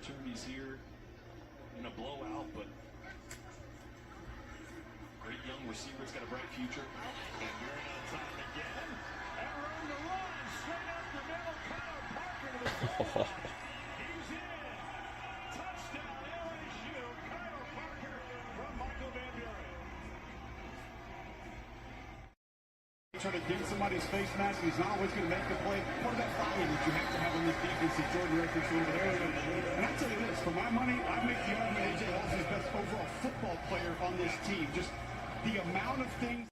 opportunities here in a blowout, but great young receiver's got a bright future. And you're on time again. And room to run straight up the middle. Kyle Parker to the goal line. He's in. Touchdown LSU. Kyle Parker from Michael Van Buren. Try to ding somebody's face mask. He's not always going to make the play. Part of that volume that you have to have on this defense that Jordan referenced a little bit earlier. And I'll tell you this, for my money, I make the argument AJ Hall's the best overall football player on this team. Just the amount of things.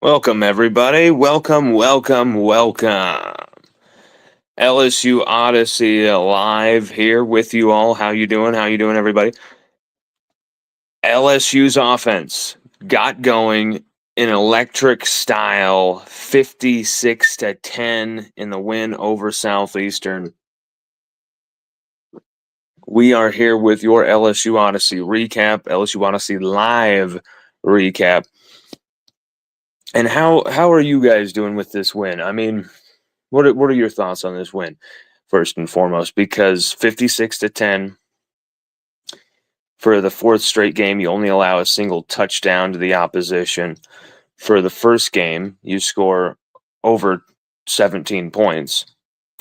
Welcome, everybody. Welcome. LSU Odyssey live here with you all. How you doing? How you doing, everybody? LSU's offense got going in electric style, 56-10 in the win over Southeastern. We are here with your LSU Odyssey recap, LSU Odyssey live recap. And how are you guys doing with this win? I mean, what are your thoughts on this win, first and foremost? Because 56-10 for the fourth straight game, you only allow a single touchdown to the opposition. For the first game, you score over 17 points.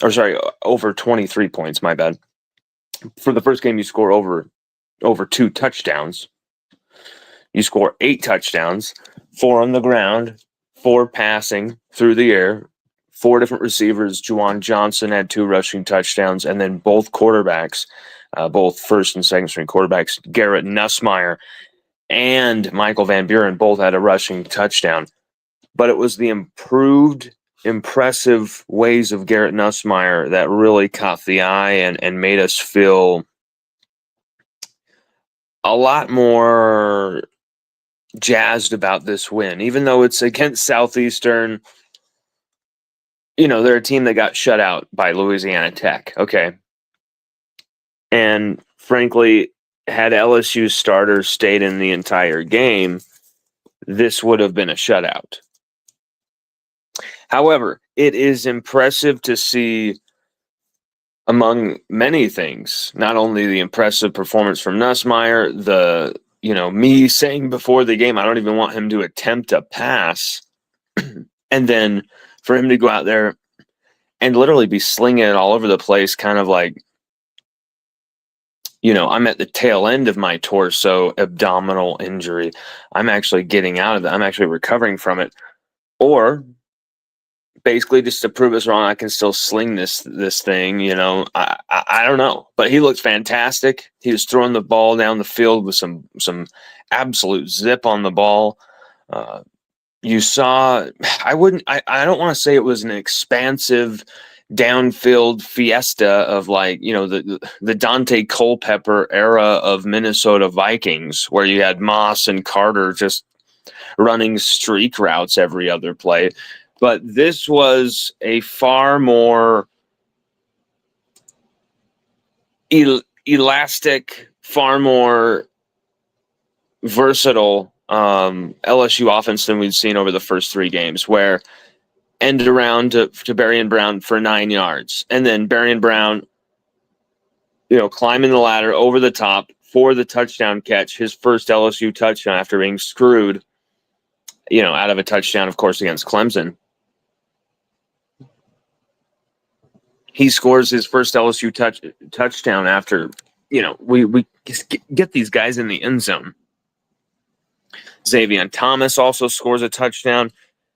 Or sorry, over 23 points, my bad. For the first game, you score over 2 touchdowns. You score 8 touchdowns, 4 on the ground, 4 passing through the air, 4 different receivers. Juwan Johnson had 2 rushing touchdowns, and then both quarterbacks, both first and second string quarterbacks, Garrett Nussmeier and Michael Van Buren, both had a rushing touchdown. But it was the impressive ways of Garrett Nussmeier that really caught the eye and made us feel a lot more jazzed about this win, even though it's against Southeastern. You know, they're a team that got shut out by Louisiana Tech. Okay. And frankly, had LSU starters stayed in the entire game, this would have been a shutout. However, it is impressive to see, among many things, not only the impressive performance from Nussmeier, me saying before the game, I don't even want him to attempt a pass And then for him to go out there and literally be slinging it all over the place, kind of like, I'm at the tail end of my torso abdominal injury. I'm actually getting out of that. I'm actually recovering from it. Or basically just to prove us wrong, I can still sling this thing. I don't know, but he looked fantastic. He was throwing the ball down the field with some absolute zip on the ball. You saw, I don't want to say it was an expansive downfield fiesta of like, the Dante Culpepper era of Minnesota Vikings, where you had Moss and Carter just running streak routes every other play. But this was a far more elastic, far more versatile LSU offense than we'd seen over the first 3 games, where end around to Berrien Brown for 9 yards. And then Berrien Brown, climbing the ladder over the top for the touchdown catch, his first LSU touchdown after being screwed, out of a touchdown, of course, against Clemson. He scores his first LSU touchdown after, we get these guys in the end zone. Xavier Thomas also scores a touchdown,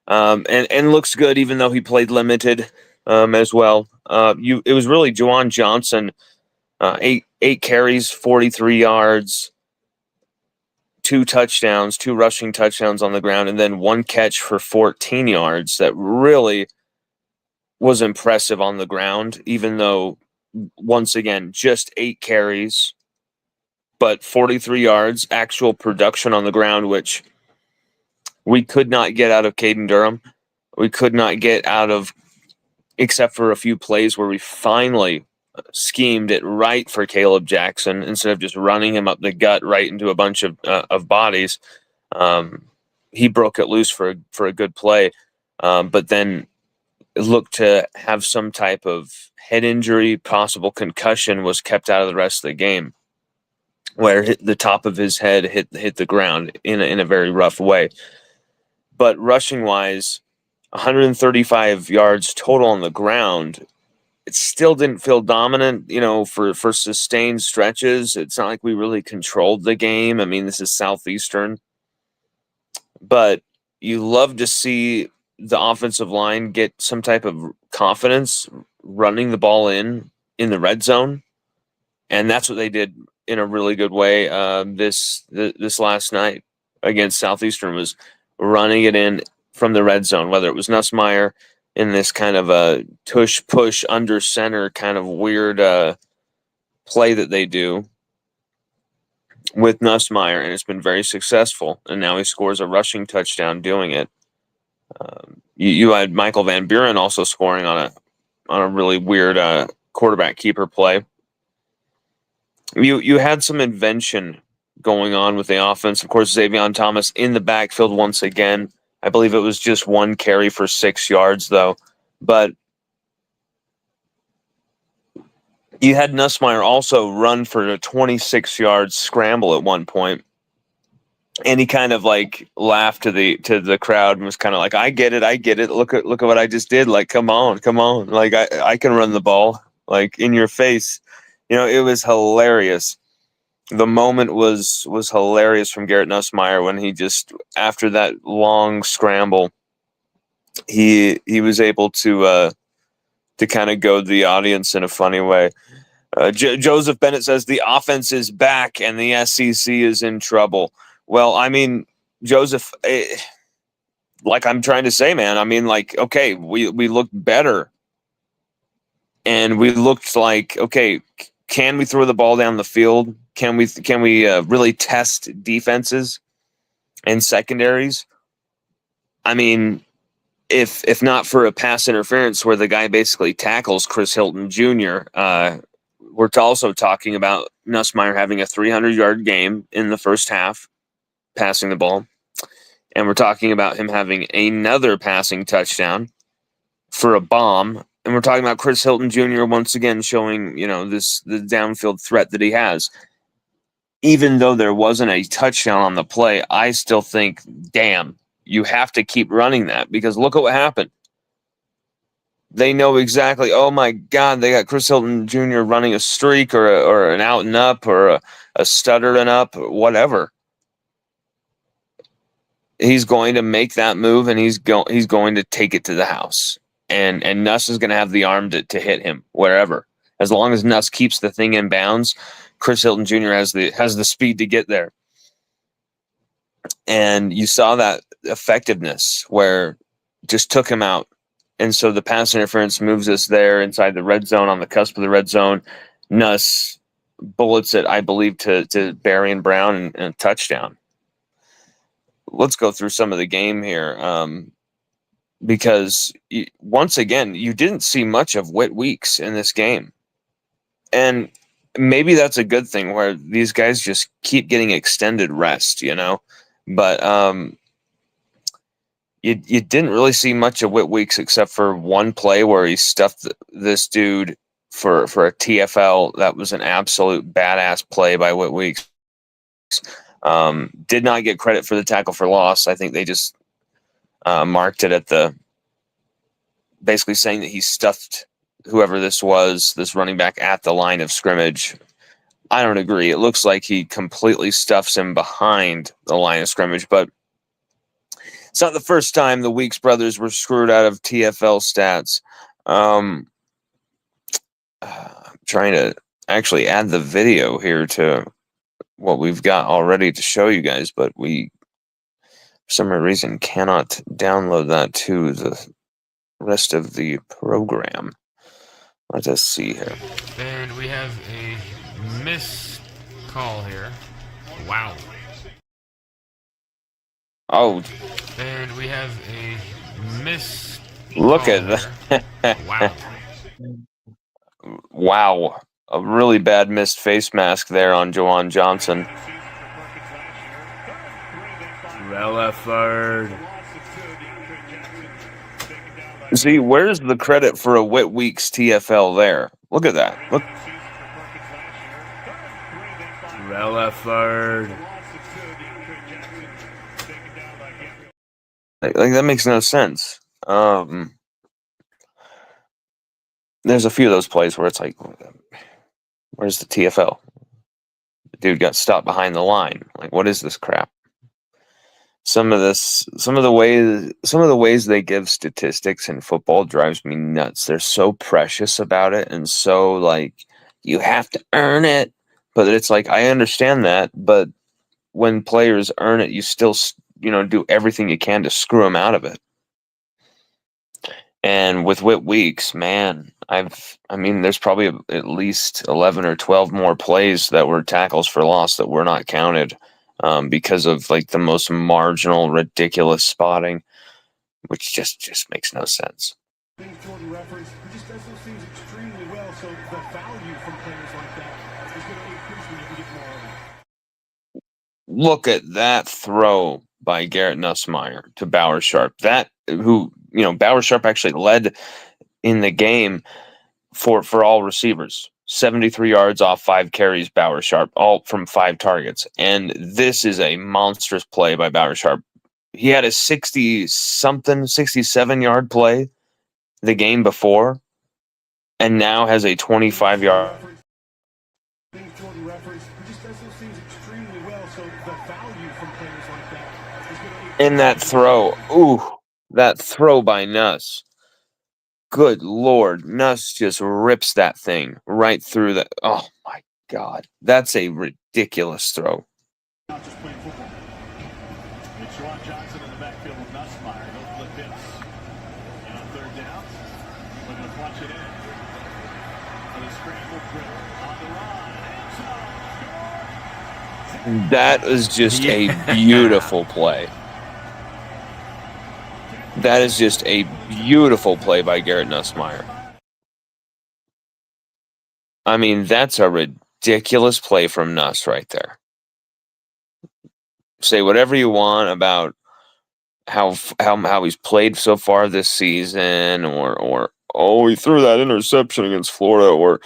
and looks good, even though he played limited as well. It was really Juwan Johnson, 8 carries, 43 yards, 2 touchdowns, 2 rushing touchdowns on the ground, and then 1 catch for 14 yards that really was impressive on the ground, even though, once again, just 8 carries, but 43 yards, actual production on the ground, which we could not get out of Caden Durham. We could not get out of, except for a few plays where we finally schemed it right for Caleb Jackson instead of just running him up the gut right into a bunch of bodies. He broke it loose for a good play, but then looked to have some type of head injury, possible concussion, was kept out of the rest of the game, where the top of his head hit the ground in a very rough way. But rushing wise, 135 yards total on the ground. It still didn't feel dominant, for sustained stretches. It's not like we really controlled the game. I mean, this is Southeastern, but you love to see the offensive line get some type of confidence running the ball in the red zone, and that's what they did in a really good way. This last night against Southeastern was running it in from the red zone, whether it was Nussmeier in this kind of a tush push under center kind of weird play that they do with Nussmeier, and it's been very successful. And now he scores a rushing touchdown doing it. You had Michael Van Buren also scoring on a really weird quarterback keeper play. You had some invention going on with the offense. Of course, Xavier Thomas in the backfield once again. I believe it was just 1 carry for 6 yards, though. But you had Nussmeier also run for a 26-yard scramble at one point. And he kind of like laughed to the crowd and was kind of like, I get it. Look at what I just did. Like, come on. Like, I can run the ball, like, in your face. It was hilarious. The moment was hilarious from Garrett Nussmeier when he just, after that long scramble, he was able to kind of goad the audience in a funny way. Joseph Bennett says the offense is back and the SEC is in trouble. Well, I mean, Joseph, like I'm trying to say, man, I mean, like, okay, we looked better, and we looked like, okay, can we throw the ball down the field? Can we really test defenses and secondaries? I mean, if not for a pass interference where the guy basically tackles Chris Hilton Jr., we're also talking about Nussmeier having a 300-yard game in the first half, passing the ball. And we're talking about him having another passing touchdown for a bomb. And we're talking about Chris Hilton Jr. once again showing, the downfield threat that he has. Even though there wasn't a touchdown on the play, I still think, damn, you have to keep running that because look at what happened. They know exactly, oh my God, they got Chris Hilton Jr. running a streak or an out and up or a stutter and up or whatever. He's going to make that move and he's going to take it to the house. And Nuss is going to have the arm to hit him wherever. As long as Nuss keeps the thing in bounds, Chris Hilton Jr. has the speed to get there. And you saw that effectiveness where just took him out. And so the pass interference moves us there inside the red zone, on the cusp of the red zone. Nuss bullets it, I believe, to Barry and Brown and a touchdown. Let's go through some of the game here because, once again, you didn't see much of Whit Weeks in this game. And maybe that's a good thing where these guys just keep getting extended rest, you know. But you didn't really see much of Whit Weeks except for one play where he stuffed this dude for a TFL. That was an absolute badass play by Whit Weeks. Did not get credit for the tackle for loss. I think they just marked it at basically saying that he stuffed whoever this was, this running back, at the line of scrimmage. I don't agree. It looks like he completely stuffs him behind the line of scrimmage, but it's not the first time the Weeks brothers were screwed out of TFL stats. I'm trying to actually add the video here to what we've got already to show you guys, but we, for some reason, cannot download that to the rest of the program. Let us see here. And we have a missed call here. Wow. Oh, and we have a missed look at that. Wow. Wow. A really bad missed face mask there on Juwan Johnson. Relaford. See, where's the credit for a Whit Weeks TFL there? Look at that. Look. Relaford. Like that makes no sense. There's a few of those plays where it's like, where's the TFL? The dude got stopped behind the line. Like, what is this crap? Some of the ways they give statistics in football drives me nuts. They're so precious about it and so like you have to earn it. But it's like, I understand that, but when players earn it, you still, do everything you can to screw them out of it. And with Whit Weeks, man, there's probably at least 11 or 12 more plays that were tackles for loss that were not counted because of like the most marginal, ridiculous spotting, which just makes no sense. Jordan referenced, he just does those things extremely well, so the value from players like that is going to increase when you can get more of them. Look at that throw by Garrett Nussmeier to Bauer Sharp. Bauer Sharp actually led in the game for all receivers. 73 yards off 5 carries, Bauer Sharp, all from 5 targets. And this is a monstrous play by Bauer Sharp. He had a 67-yard play the game before, and now has a 25-yard. Jordan referenced, he just does those things extremely well, so the value from players like that is going to in that throw. Ooh, that throw by Nuss. Good Lord, Nuss just rips that thing right through the. Oh my God, that's a ridiculous throw. Not just playing football. It's Juwan Johnson in the backfield with Nussmeier. He'll flip this. And on third down, we're going to punch it in. And a scramble drill on the line. That is just a beautiful play. That is just a beautiful play by Garrett Nussmeier. I mean, that's a ridiculous play from Nuss right there. Say whatever you want about how he's played so far this season, or he threw that interception against Florida, or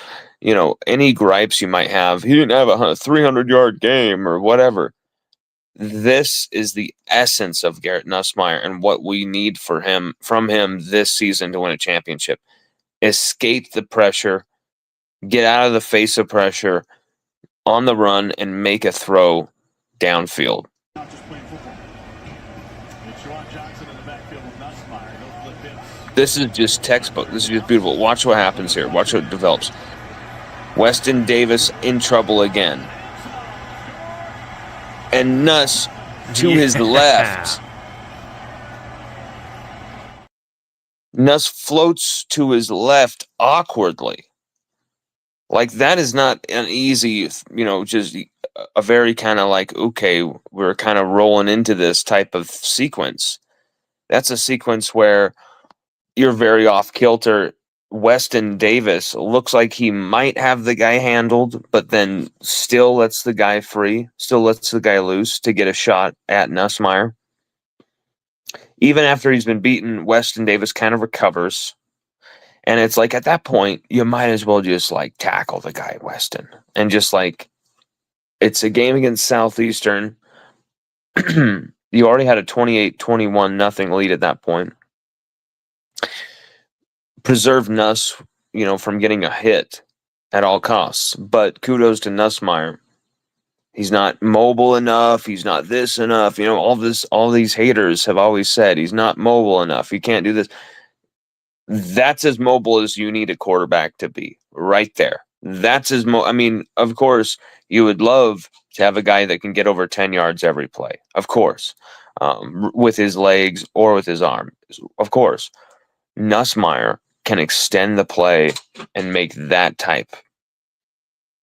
any gripes you might have. He didn't have a 300-yard game or whatever. This is the essence of Garrett Nussmeier and what we need from him this season to win a championship. Escape the pressure, get out of the face of pressure on the run, and make a throw downfield. Not just playing football. It's Sean Johnson in the backfield with Nussmeier. He'll flip this. This is just textbook. This is just beautiful. Watch what happens here. Watch what develops. Weston Davis in trouble again. And Nuss to his left. Nuss floats to his left awkwardly. Like, that is not an easy, just a very kind of like, okay, we're kind of rolling into this type of sequence. That's a sequence where you're very off kilter. Weston Davis looks like he might have the guy handled, but then still lets the guy free, still lets the guy loose to get a shot at Nussmeier. Even after he's been beaten, Weston Davis kind of recovers. And it's like, at that point, you might as well just like tackle the guy, Weston. And just like, it's a game against Southeastern. You already had a 28-21 nothing lead at that point. Preserve Nuss, from getting a hit at all costs. But kudos to Nussmeier. He's not mobile enough. He's not this enough. All these haters have always said he's not mobile enough. He can't do this. That's as mobile as you need a quarterback to be, right there. That's as of course, you would love to have a guy that can get over 10 yards every play. Of course. With his legs or with his arm. Of course. Nussmeier can extend the play and make that type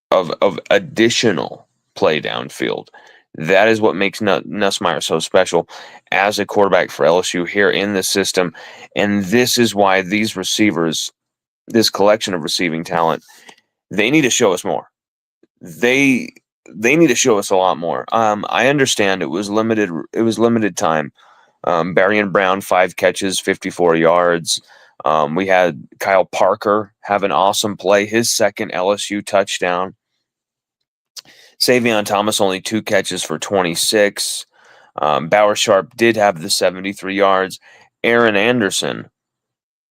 of additional play downfield. That is what makes Nussmeier so special as a quarterback for LSU here in the system. And this is why these receivers, this collection of receiving talent, they need to show us more. They need to show us a lot more. I understand it was limited time. Barrion Brown, 5 catches, 54 yards. We had Kyle Parker have an awesome play, his second LSU touchdown. Savion Thomas only 2 catches for 26. Bauer Sharp did have the 73 yards. Aaron Anderson,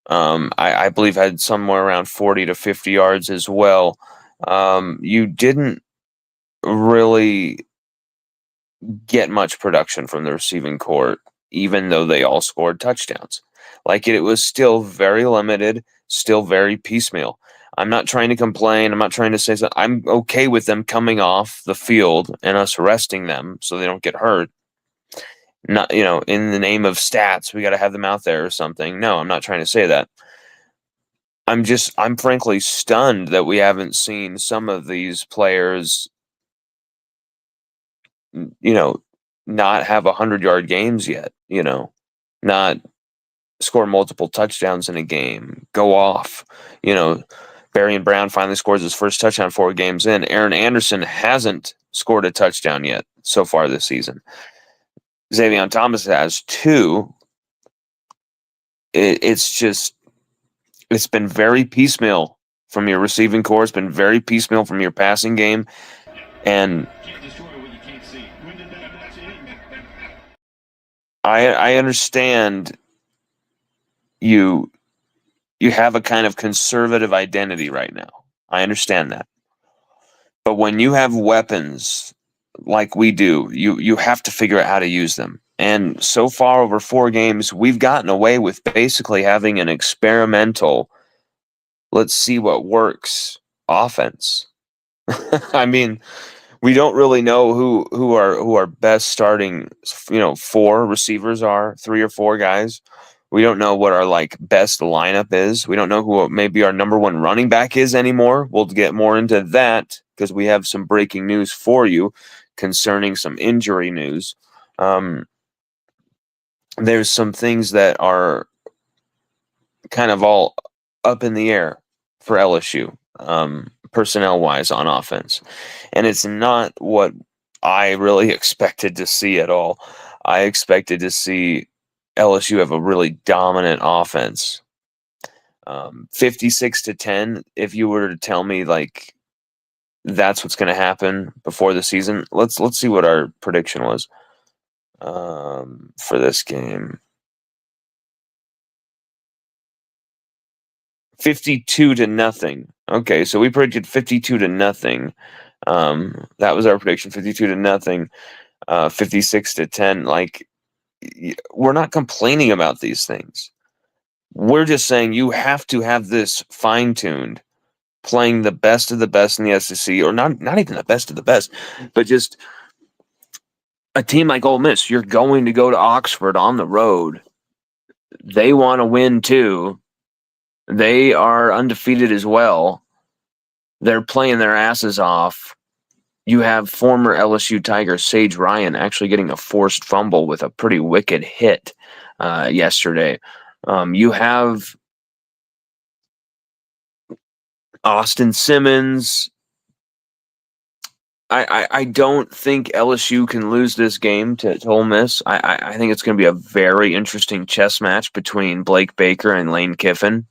I believe, had somewhere around 40 to 50 yards as well. You didn't really get much production from the receiving corps, even though they all scored touchdowns. It was still very limited, still very piecemeal. I'm not trying to complain. I'm not trying to say something. I'm okay with them coming off the field and us resting them so they don't get hurt. Not, in the name of stats, we got to have them out there or something. No, I'm not trying to say that. I'm frankly stunned that we haven't seen some of these players, not have 100-yard games yet, not score multiple touchdowns in a game, go off, Barrion Brown finally scores his first touchdown 4 games in. Aaron Anderson hasn't scored a touchdown yet so far this season. Savion Thomas has 2. It's been very piecemeal from your receiving corps. It's been very piecemeal from your passing game. And I understand you have a kind of conservative identity right now. I understand that. But when you have weapons like we do, you have to figure out how to use them. And so far over 4 games, we've gotten away with basically having an experimental, let's see what works offense. We don't really know who our best starting, 4 receivers are, 3 or 4 guys. We don't know what our best lineup is. We don't know who maybe our number 1 running back is anymore. We'll get more into that because we have some breaking news for you concerning some injury news. There's some things that are kind of all up in the air for LSU, personnel-wise on offense. And it's not what I really expected to see at all. I expected to see LSU have a really dominant offense. 56-10, if you were to tell me that's what's going to happen before the season, let's see what our prediction was. for this game. 52-0. Okay, so we predicted 52-0. That was our prediction, 52-0. 56-10. Like, we're not complaining about these things. We're just saying you have to have this fine-tuned, playing the best of the best in the SEC, or not even the best of the best, but just a team like Ole Miss. You're going to go to Oxford on the road. They want to win too. They are undefeated as well. They're playing their asses off. You have former LSU Tiger Sage Ryan actually getting a forced fumble with a pretty wicked hit yesterday. You have Austin Simmons. I don't think LSU can lose this game to Ole Miss. I think it's going to be a very interesting chess match between Blake Baker and Lane Kiffin.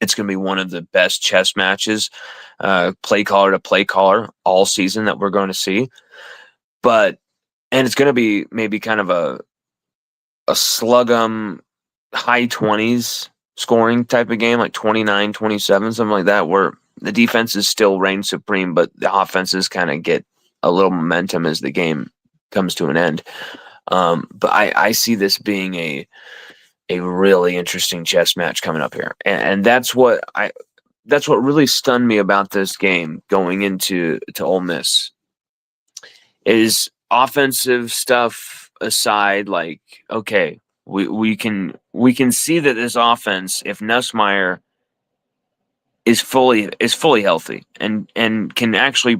It's going to be one of the best chess matches, play caller to play caller, all season that we're going to see. And it's going to be maybe kind of a slug high 20s scoring type of game, like 29, 27, something like that, where the defenses still reign supreme, but the offenses kind of get a little momentum as the game comes to an end. But I see this being a really interesting chess match coming up here, and that's what really stunned me about this game going into Ole Miss is offensive stuff aside. Like, okay, we can see that this offense, if Nussmeier is fully healthy and can actually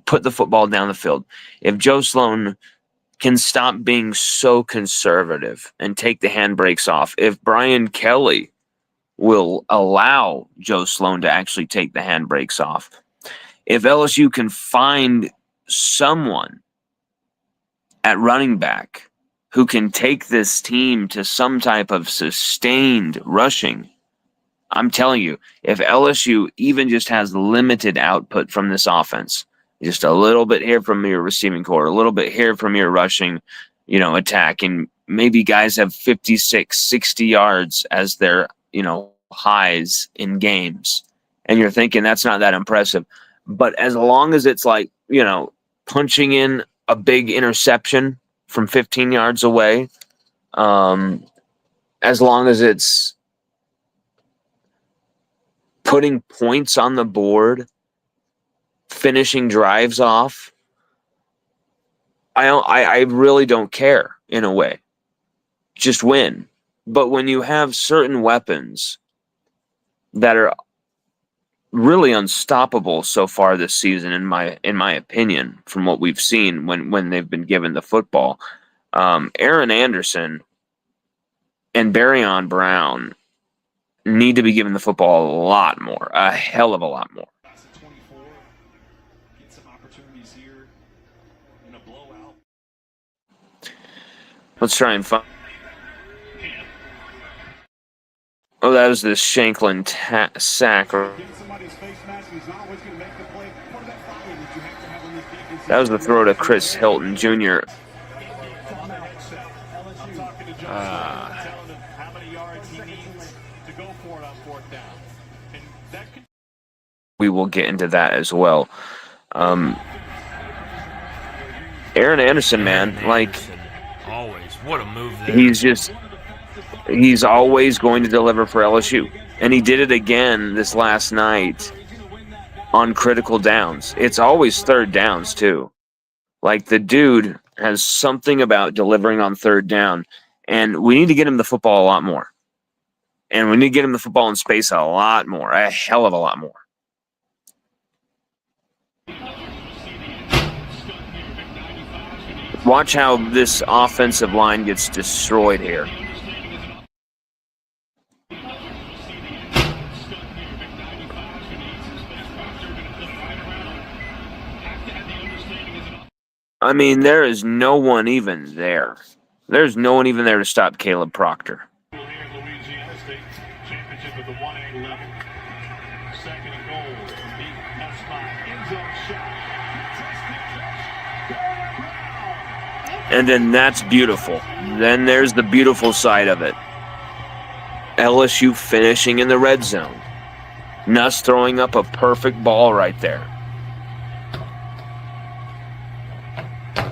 put the football down the field, if Joe Sloan can stop being so conservative and take the handbrakes off, if Brian Kelly will allow Joe Sloan to actually take the handbrakes off, if LSU can find someone at running back who can take this team to some type of sustained rushing, I'm telling you, if LSU even just has limited output from this offense, just a little bit here from your receiving core, a little bit here from your rushing, attack, and maybe guys have 56, 60 yards as their, highs in games, and you're thinking that's not that impressive. But as long as it's like, punching in a big interception from 15 yards away, as long as it's putting points on the board, finishing drives off, I really don't care in a way. Just win. But when you have certain weapons that are really unstoppable so far this season, in my opinion, from what we've seen when they've been given the football, Aaron Anderson and Barryon Brown need to be given the football a lot more, a hell of a lot more. Get some opportunities here in a blowout. Let's try and find. Oh, that was the Shanklin sack. That was the throw to Chris Hilton Jr. We will get into that as well. Aaron Anderson, man, like, always, what a move there. He's always going to deliver for LSU. And he did it again this last night on critical downs. It's always third downs, too. Like, the dude has something about delivering on third down. And we need to get him the football a lot more. And we need to get him the football in space a lot more. A hell of a lot more. Watch how this offensive line gets destroyed here. I mean, there is no one even there. There's no one even there to stop Caleb Proctor. Louisiana State championship at the 1A level. Second and goal. Deep left spot. End zone shot. And then that's beautiful. Then there's the beautiful side of it. LSU finishing in the red zone. Nuss throwing up a perfect ball right there.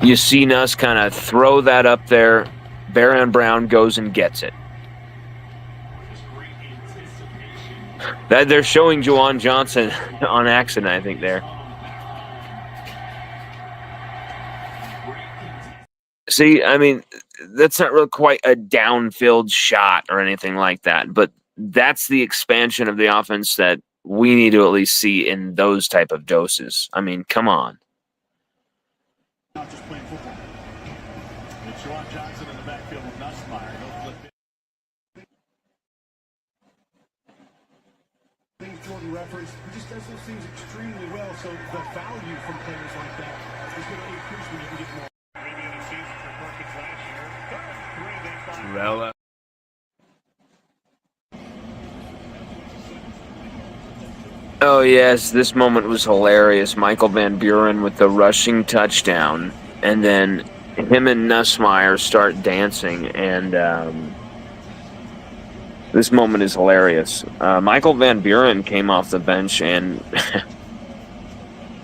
You see Nuss kind of throw that up there. Barron Brown goes and gets it. That they're showing Juwan Johnson on accident, I think, there. See, I mean, that's not really quite a downfield shot or anything like that, but that's the expansion of the offense that we need to at least see in those type of doses. I mean, come on. Not just playing football. It's Juwan Johnson in the backfield with Nussmeier. He'll flip it. Things Jordan referenced, he just does those things extremely well, so the value from players like that is going to increase when you can get more. Maybe in the season for Perkins last year. Three, they find Rella. Oh, yes, this moment was hilarious. Michael Van Buren with the rushing touchdown, and then him and Nussmeier start dancing, and this moment is hilarious. Michael Van Buren came off the bench, and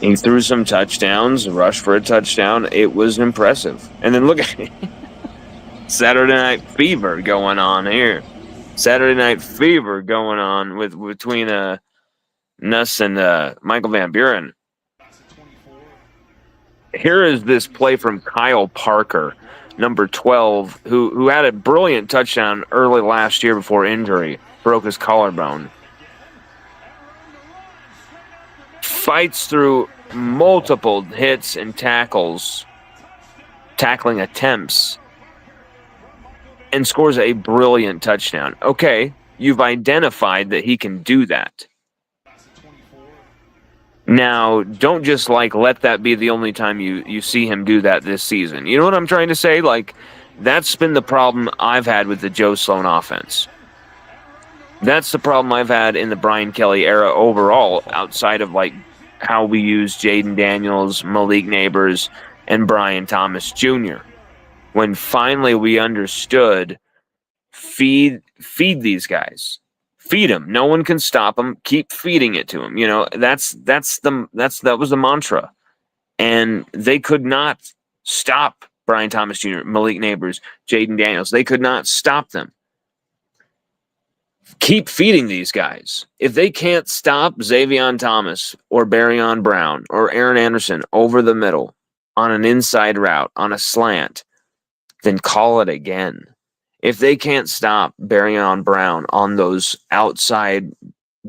he threw some touchdowns, rushed for a touchdown. It was impressive. And then look at Saturday Night Fever going on here. Saturday Night Fever going on between Nuss and Michael Van Buren. Here is this play from Kyle Parker, number 12, who had a brilliant touchdown early last year before injury, broke his collarbone. Fights through multiple hits and tackling attempts, and scores a brilliant touchdown. Okay, you've identified that he can do that. Now, don't just let that be the only time you see him do that this season. You know what I'm trying to say? That's been the problem I've had with the Joe Sloan offense. That's the problem I've had in the Brian Kelly era overall, outside of how we use Jaden Daniels, Malik Neighbors, and Brian Thomas Jr. When finally we understood, feed these guys. Feed them. No one can stop them. Keep feeding it to them. You know, that was the mantra. And they could not stop Brian Thomas Jr., Malik Neighbors, Jaden Daniels. They could not stop them. Keep feeding these guys. If they can't stop Xavion Thomas or Barryon Brown or Aaron Anderson over the middle on an inside route, on a slant, then call it again. If they can't stop Barryon Brown on those outside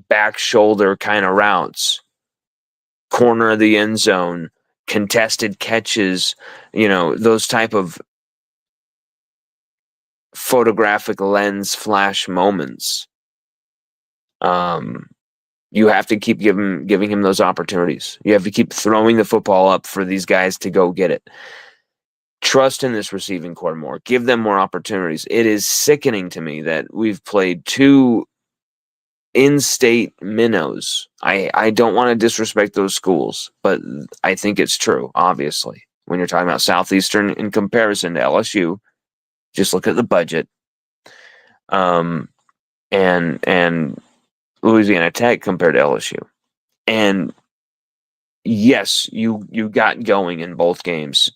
back shoulder kind of routes, corner of the end zone, contested catches, those type of photographic lens flash moments, you have to keep giving him those opportunities. You have to keep throwing the football up for these guys to go get it. Trust in this receiving core more. Give them more opportunities. It is sickening to me that we've played two in-state minnows. I don't want to disrespect those schools, but I think it's true, obviously. When you're talking about Southeastern in comparison to LSU, just look at the budget. And Louisiana Tech compared to LSU. And yes, you got going in both games.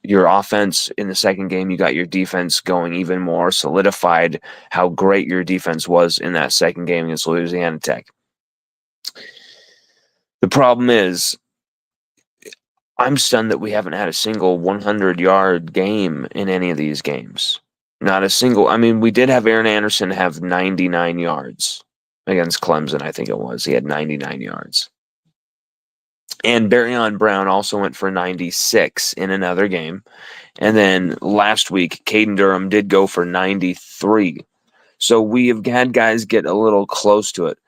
Your offense in the second game, you got your defense going even more, solidified how great your defense was in that second game against Louisiana Tech. The problem is, I'm stunned that we haven't had a single 100-yard game in any of these games. Not a single. I mean, we did have Aaron Anderson have 99 yards against Clemson, I think it was. He had 99 yards. And Barryon Brown also went for 96 in another game. And then last week, Caden Durham did go for 93. So we have had guys get a little close to it.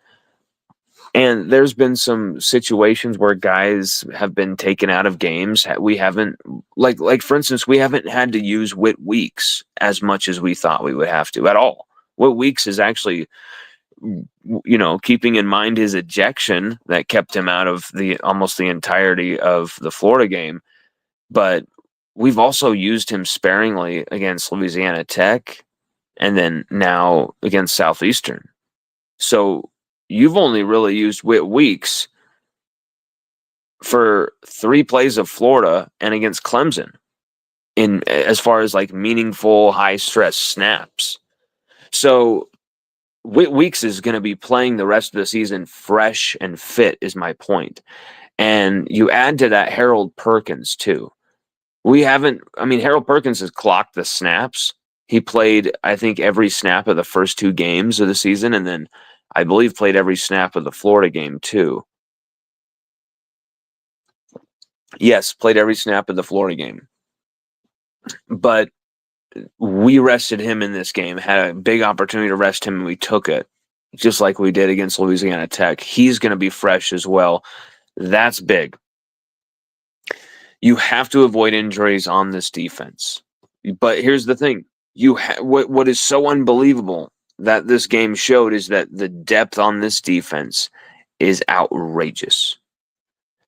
And there's been some situations where guys have been taken out of games. We haven't, like for instance, we haven't had to use Whit Weeks as much as we thought we would have to at all. Whit Weeks is actually, keeping in mind his ejection that kept him out of almost the entirety of the Florida game. But we've also used him sparingly against Louisiana Tech and then now against Southeastern. So you've only really used Whit Weeks for 3 plays of Florida and against Clemson in as far as like meaningful high stress snaps. So Whit Weeks is going to be playing the rest of the season fresh and fit is my point. And you add to that Harold Perkins too. Harold Perkins has clocked the snaps. He played, I think, every snap of the first 2 games of the season, and then I believe played every snap of the Florida game too. Yes, played every snap of the Florida game. But we rested him in this game, had a big opportunity to rest him, and we took it, just like we did against Louisiana Tech. He's going to be fresh as well. That's big. You have to avoid injuries on this defense. But here's the thing. What is so unbelievable that this game showed is that the depth on this defense is outrageous.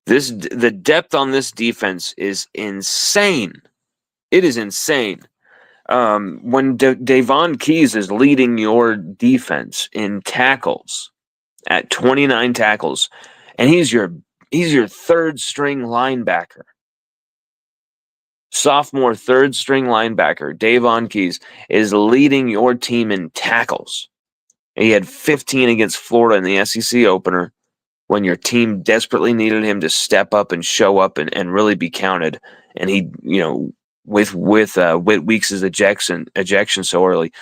The depth on this defense is insane. It is insane. When Davon Keys is leading your defense in tackles at 29 tackles, and he's your third string linebacker. Sophomore third string linebacker, Davon Keys, is leading your team in tackles. He had 15 against Florida in the SEC opener when your team desperately needed him to step up and show up and really be counted. And he, with Whit Weeks' ejection so early,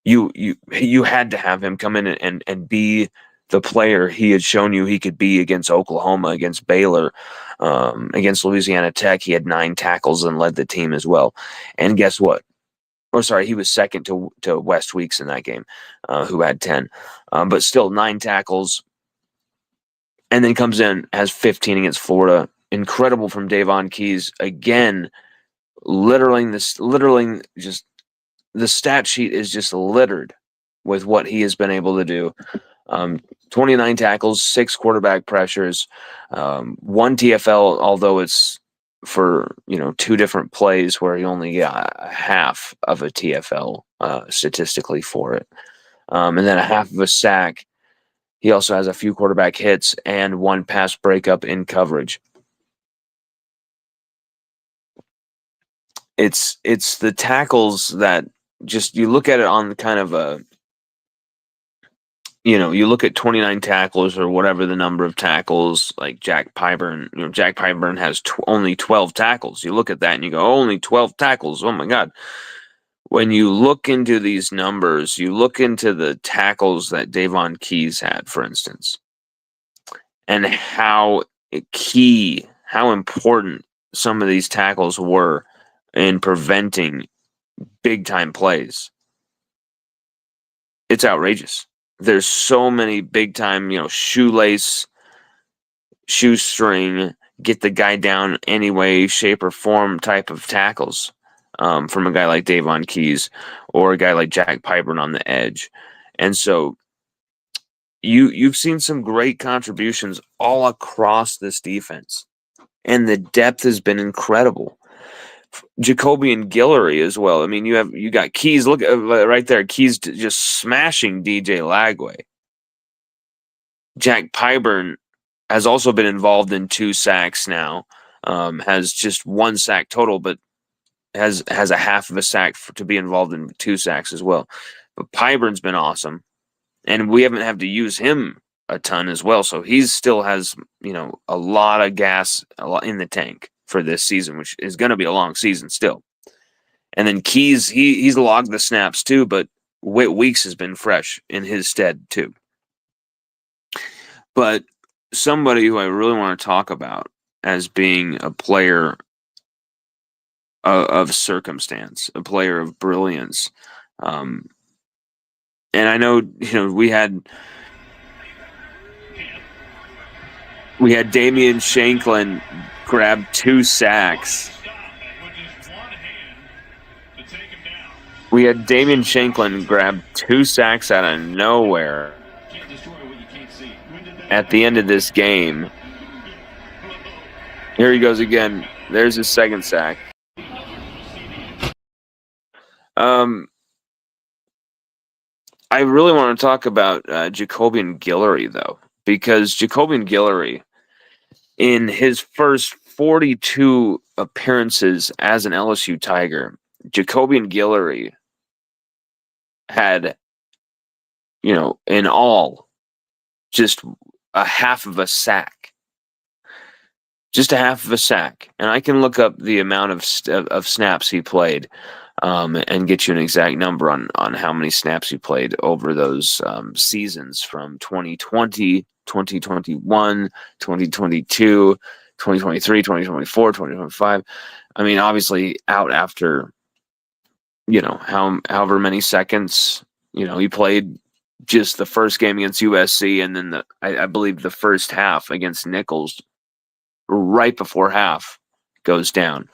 you had to have him come in and be the player he had shown you he could be against Oklahoma, against Baylor, against Louisiana Tech. He had 9 tackles and led the team as well. And guess what? He was second to West Weeks in that game, who had 10. But still 9 tackles. And then comes in, has 15 against Florida. Incredible from Davon Keys. Again, just the stat sheet is just littered with what he has been able to do. 29 tackles, 6 quarterback pressures, 1 TFL, although it's for 2 different plays where he only got half of a TFL statistically for it, and then a half of a sack. He also has a few quarterback hits and 1 pass breakup in coverage. It's the tackles that just you look at it on kind of a. You look at 29 tackles or whatever the number of tackles, like Jack Pyburn. Jack Pyburn has only 12 tackles. You look at that and you go, only 12 tackles. Oh, my God. When you look into these numbers, you look into the tackles that Davon Keys had, for instance, and how important some of these tackles were in preventing big-time plays. It's outrageous. There's so many big-time, shoelace, shoestring, get the guy down any way, shape, or form type of tackles from a guy like Davon Keys or a guy like Jack Pyburn on the edge. And so you've seen some great contributions all across this defense. And the depth has been incredible. Jacoby and Guillory as well. I mean, you got Keys. Look right there. Keys just smashing DJ Lagway. Jack Pyburn has also been involved in 2 sacks now. Has just 1 sack total, but has a half of a sack to be involved in 2 sacks as well. But Pyburn's been awesome, and we haven't had to use him a ton as well. So he still has a lot of gas in the tank for this season, which is going to be a long season still. And then Keys, he's logged the snaps too, but Whit Weeks has been fresh in his stead too. But somebody who I really want to talk about as being a player of circumstance, a player of brilliance. And I know, we had Damian Shanklin grab 2 sacks. We had Damian Shanklin grab 2 sacks out of nowhere at the end of this game. Here he goes again. There's his second sack. I really want to talk about Jacobian Guillory, though, because Jacobian Guillory, in his first 42 appearances as an LSU Tiger, Jacobian Guillory had, in all, just a half of a sack. Just a half of a sack. And I can look up the amount of snaps he played and get you an exact number on how many snaps he played over those seasons from 2020, 2021, 2022, 2023, 2024, 2025. I mean, obviously out after, however many seconds, he played just the first game against USC, and then I believe the first half against Nichols, right before half, goes down.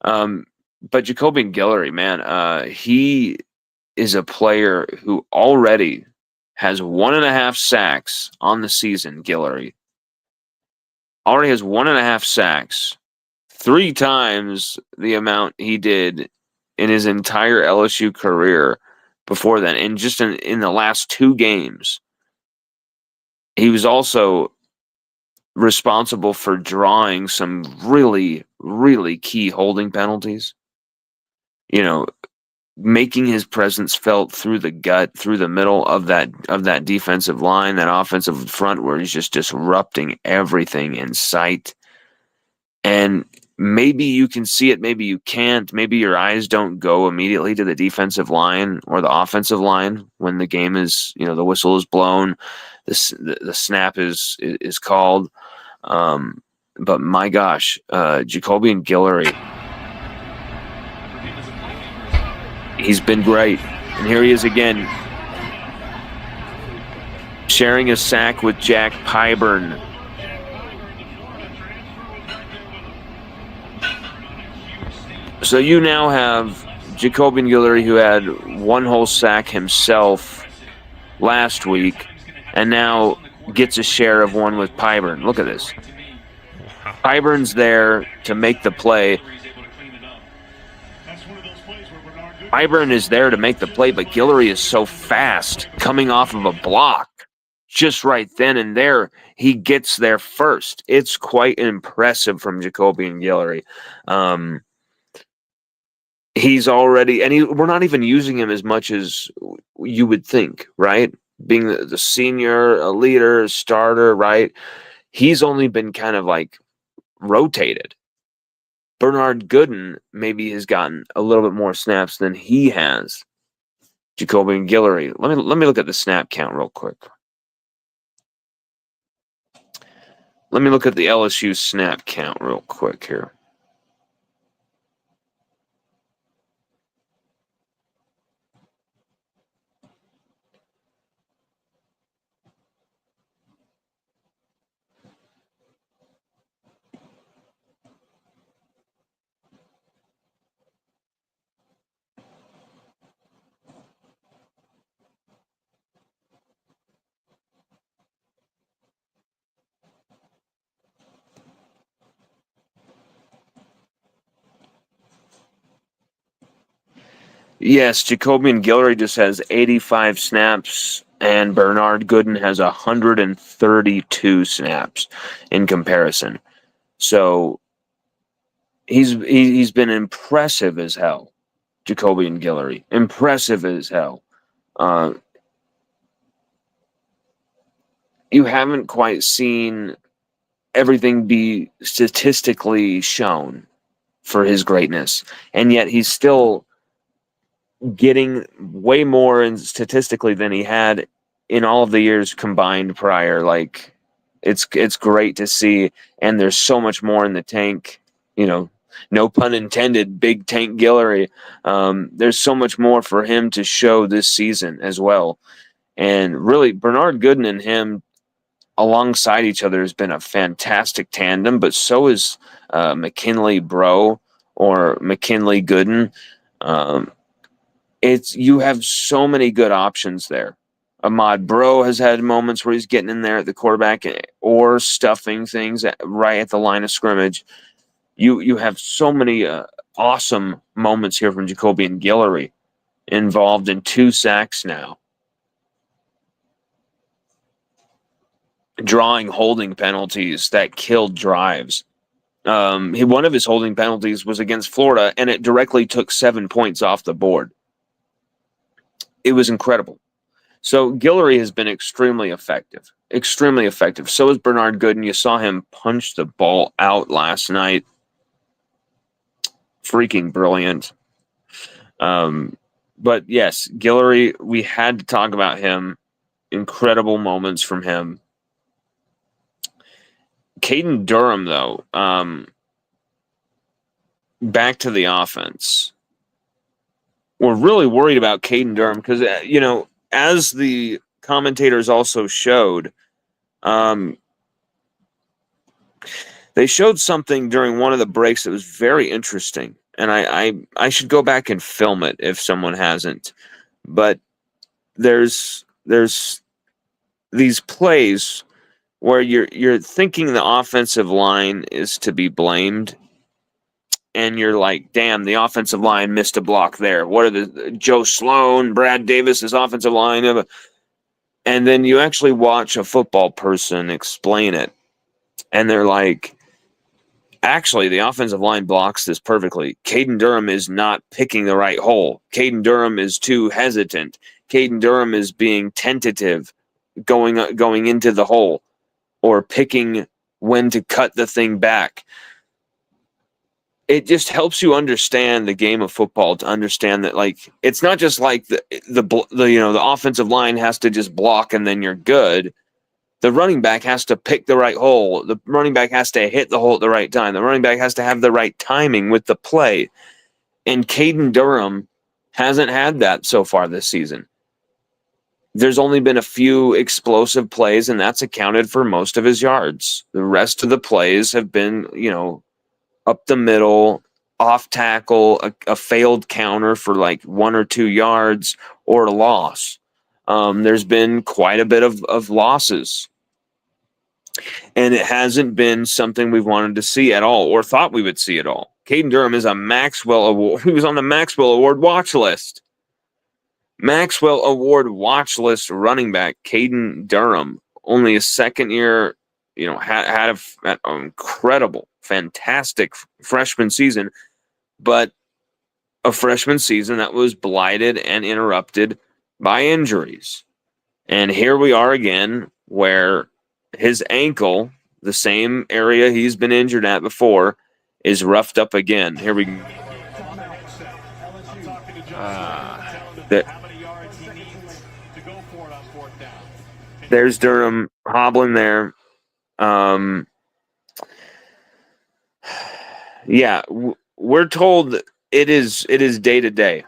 But Jacobian Guillory, man, he is a player who already has 1.5 sacks on the season. Guillory already has 1.5 sacks, 3 times the amount he did in his entire LSU career before then. And just in the last 2 games, he was also responsible for drawing some really, really key holding penalties. Making his presence felt through the gut, through the middle of that defensive line, that offensive front, where he's just disrupting everything in sight. And maybe you can see it, maybe you can't. Maybe your eyes don't go immediately to the defensive line or the offensive line when the game is, the whistle is blown, the snap is called. But my gosh, Jacobian Guillory, he's been great. And here he is again, sharing a sack with Jack Pyburn. So you now have Jacobian Guillory, who had 1 whole sack himself last week, and now gets a share of 1 with Pyburn. Look at this. Pyburn's there to make the play. Pyburn is there to make the play, but Guillory is so fast coming off of a block. Just right then and there, he gets there first. It's quite impressive from Jacobian Guillory. He's already, and we're not even using him as much as you would think, right? Being the senior, a leader, a starter, right? He's only been kind of like rotated. Bernard Gooden maybe has gotten a little bit more snaps than he has. Jacobian Guillory. Let me look at the snap count real quick. Let me look at the LSU snap count real quick here. Yes, Jacobian Guillory just has 85 snaps, and Bernard Gooden has 132 snaps in comparison. So he's been impressive as hell, Jacobian Guillory. Impressive as hell. You haven't quite seen everything be statistically shown for his greatness, and yet he's still getting way more in statistically than he had in all of the years combined prior. Like, it's great to see, and there's so much more in the tank. No pun intended, big tank Guillory. There's so much more for him to show this season as well. And really, Bernard Gooden and him alongside each other has been a fantastic tandem, but so is McKinley Bro or McKinley Gooden. You have so many good options there. Ahmad Bro has had moments where he's getting in there at the quarterback or stuffing things right at the line of scrimmage. You have so many awesome moments here from Jacoby and Guillory, involved in 2 sacks now. Drawing holding penalties that killed drives. One of his holding penalties was against Florida, and it directly took 7 points off the board. It was incredible. So Guillory has been extremely effective. Extremely effective. So is Bernard Gooden. You saw him punch the ball out last night. Freaking brilliant. But yes, Guillory, we had to talk about him. Incredible moments from him. Caden Durham, though, back to the offense. We're really worried about Caden Durham because, as the commentators also showed, they showed something during one of the breaks that was very interesting. And I should go back and film it if someone hasn't. But there's these plays where you're thinking the offensive line is to be blamed, and you're like, damn, the offensive line missed a block there. What are the Joe Sloan, Brad Davis's offensive line? And then you actually watch a football person explain it, and they're like, actually, the offensive line blocks this perfectly. Caden Durham is not picking the right hole. Caden Durham is too hesitant. Caden Durham is being tentative, going into the hole, or picking when to cut the thing back. It just helps you understand the game of football, to understand that, like, it's not just like the offensive line has to just block and then you're good. The running back has to pick the right hole. The running back has to hit the hole at the right time. The running back has to have the right timing with the play. And Caden Durham hasn't had that so far this season. There's only been a few explosive plays, and that's accounted for most of his yards. The rest of the plays have been, up the middle, off tackle, a failed counter for like 1 or 2 yards, or a loss. There's been quite a bit of losses. And it hasn't been something we've wanted to see at all, or thought we would see at all. Caden Durham is a Maxwell Award. He was on the Maxwell Award watch list. Maxwell Award watch list running back Caden Durham, only a second year, had an incredible, fantastic freshman season, but a freshman season that was blighted and interrupted by injuries. And here we are again, where his ankle, the same area he's been injured at before, is roughed up again. Here we go. There's Durham hobbling there. We're told it is day to day.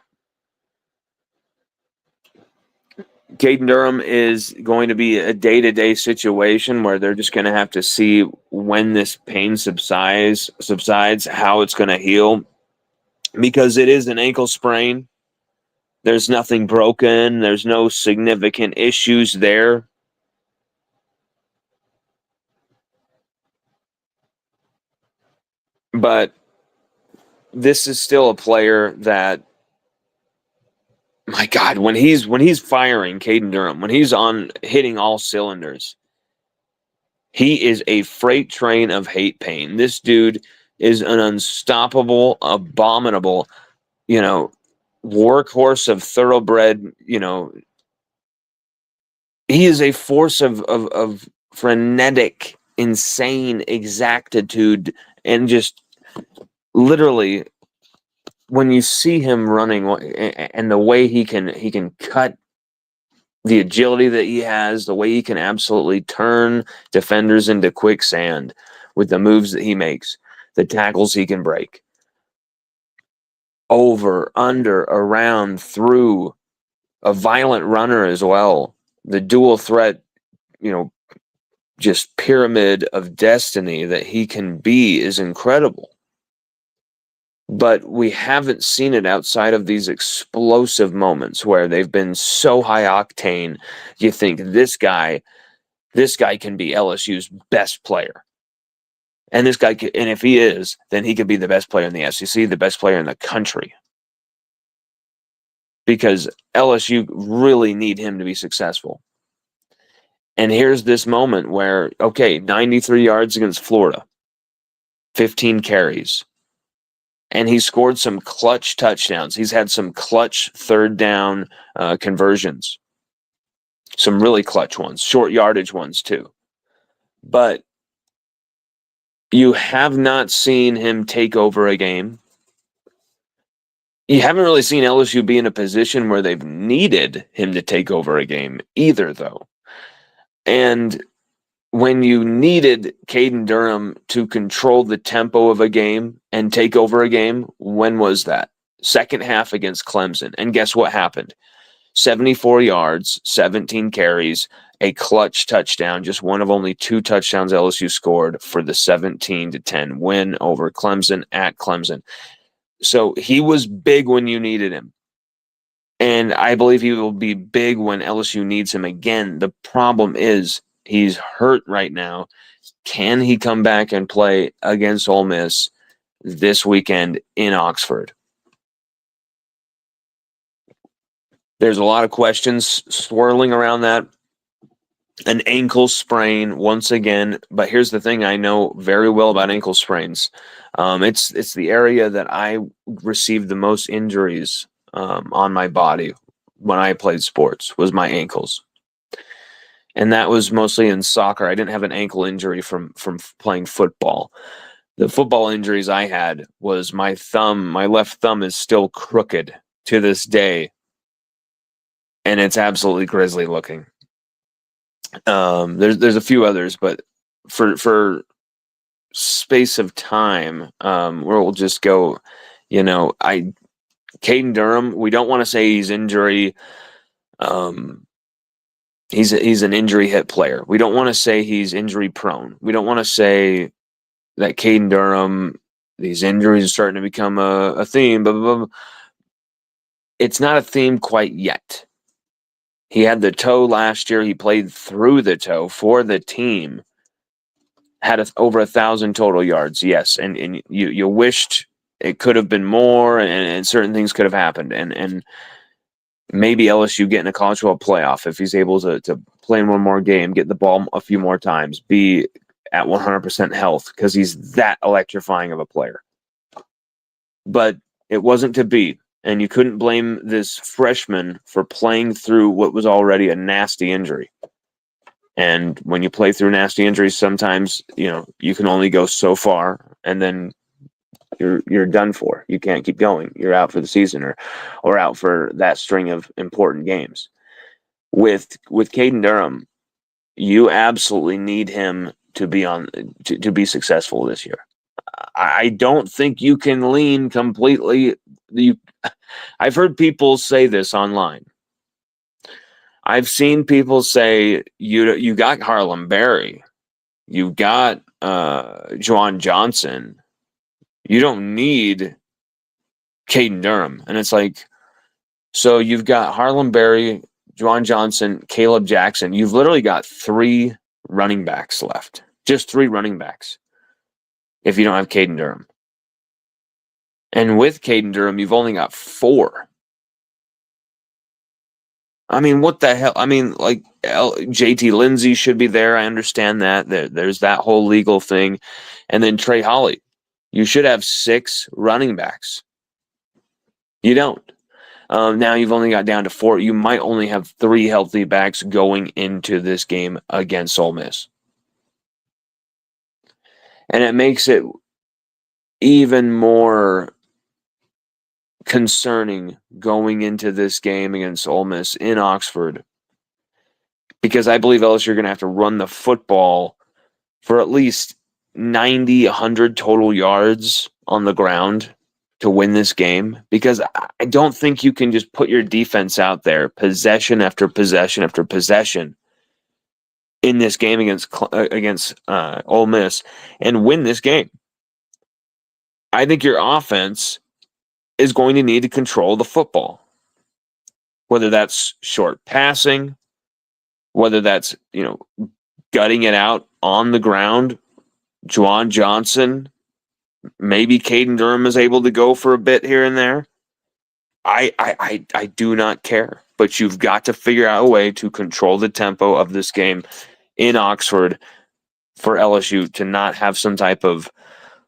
Caden Durham is going to be a day-to-day situation where they're just going to have to see when this pain subsides, how it's going to heal, because it is an ankle sprain. There's nothing broken. There's no significant issues there. But this is still a player that, my God, when he's firing, Caden Durham, when he's on hitting all cylinders, he is a freight train of hate pain. This dude is an unstoppable, abominable, workhorse of thoroughbred, he is a force of frenetic, insane exactitude, and just literally, when you see him running and the way he can cut, the agility that he has, the way he can absolutely turn defenders into quicksand with the moves that he makes, the tackles he can break. Over, under, around, through, a violent runner as well. The dual threat, just pyramid of destiny that he can be is incredible. But we haven't seen it outside of these explosive moments where they've been so high octane. You think this guy can be LSU's best player. And this guy, and if he is, then he could be the best player in the SEC, the best player in the country. Because LSU really need him to be successful. And here's this moment where, okay, 93 yards against Florida, 15 carries. And he scored some clutch touchdowns. He's had some clutch third down conversions. Some really clutch ones, short yardage ones too. But you have not seen him take over a game. You haven't really seen LSU be in a position where they've needed him to take over a game either, though. And when you needed Caden Durham to control the tempo of a game and take over a game, when was that? Second half against Clemson. And guess what happened? 74 yards, 17 carries, a clutch touchdown, just one of only 2 touchdowns LSU scored for the 17-10 win over Clemson at Clemson. So he was big when you needed him. And I believe he will be big when LSU needs him again. The problem is he's hurt right now. Can he come back and play against Ole Miss this weekend in Oxford? There's a lot of questions swirling around that. An ankle sprain once again, but here's the thing I know very well about ankle sprains. It's the area that I received the most injuries on my body when I played sports was my ankles. And that was mostly in soccer. I didn't have an ankle injury from playing football. The football injuries I had was my thumb. My left thumb is still crooked to this day. And it's absolutely grisly looking. There's a few others, but for space of time, where we'll just go, Caden Durham, we don't want to say he's injury. He's an injury hit player. We don't want to say he's injury prone. We don't want to say that Caden Durham, these injuries are starting to become a theme. Blah, blah, blah. It's not a theme quite yet. He had the toe last year. He played through the toe for the team. Had over 1,000 total yards, yes. And you wished it could have been more, and certain things could have happened. And maybe LSU get in a college football playoff if he's able to play in one more game, get the ball a few more times, be at 100% health, because he's that electrifying of a player. But it wasn't to be. And you couldn't blame this freshman for playing through what was already a nasty injury. And when you play through nasty injuries, sometimes, you can only go so far, and then you're done for. You can't keep going. You're out for the season or out for that string of important games. With Caden Durham, you absolutely need him to be to be successful this year. I don't think you can lean completely. I've heard people say this online. I've seen people say you got Harlem Berry, you got Juwan Johnson. You don't need Caden Durham. And it's like, so you've got Harlem Berry, Juwan Johnson, Caleb Jackson. You've literally got 3 running backs left. Just 3 running backs if you don't have Caden Durham. And with Caden Durham, you've only got 4. I mean, what the hell? I mean, like, JT Lindsay should be there. I understand that. There's that whole legal thing. And then Trey Holly. You should have 6 running backs. You don't. Now you've only got down to 4. You might only have 3 healthy backs going into this game against Ole Miss. And it makes it even more concerning going into this game against Ole Miss in Oxford, because I believe LSU are going to have to run the football for at least 90, 100 total yards on the ground to win this game, because I don't think you can just put your defense out there possession after possession after possession in this game against Ole Miss and win this game. I think your offense is going to need to control the football, whether that's short passing, whether that's, gutting it out on the ground Juwan Johnson, maybe Caden Durham is able to go for a bit here and there. I do not care. But you've got to figure out a way to control the tempo of this game in Oxford for LSU to not have some type of